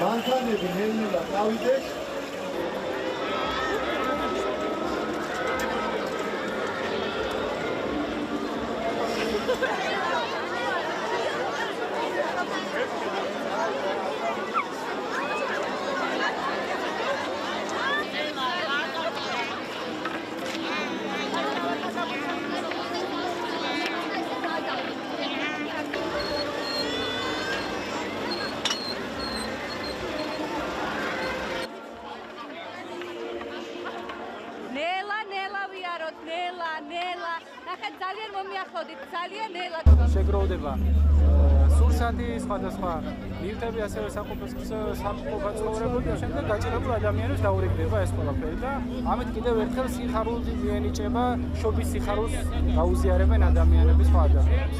მანქანები ნელ-ნელა წავიდეს. ნელა, ნახეთ ძალიან მომიახლოვდით, ძალიან ნელა. შეგროვდება სურსათი, სხვადასხვა ნივთები, ასევე საყოფაცხოვრებელები და შემდეგ გაჭირებულ ადამიანებს დაურიგდება ეს ყველაფერი და ამით კიდევ ერთხელ სიხარულით მიენიჭება, შობის სიხარულს გაუზიარებენ ადამიანები, სხვა ადამიანებს.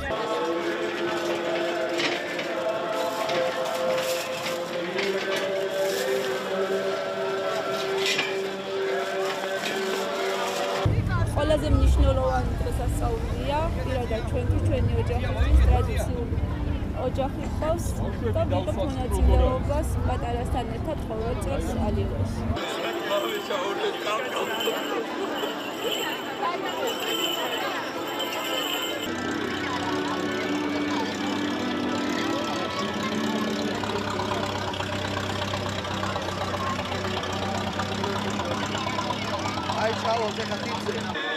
ყველაზე მნიშვნელოვანი დღესასწაულია, პირადად ჩვენი ოჯახის ტრადიციულ ოჯახი ხავს და ვიღებ მონაწილეობას პატარასთან ერთად ყოველ წელს ალილოს. აი ჩავალ ზეა თიცე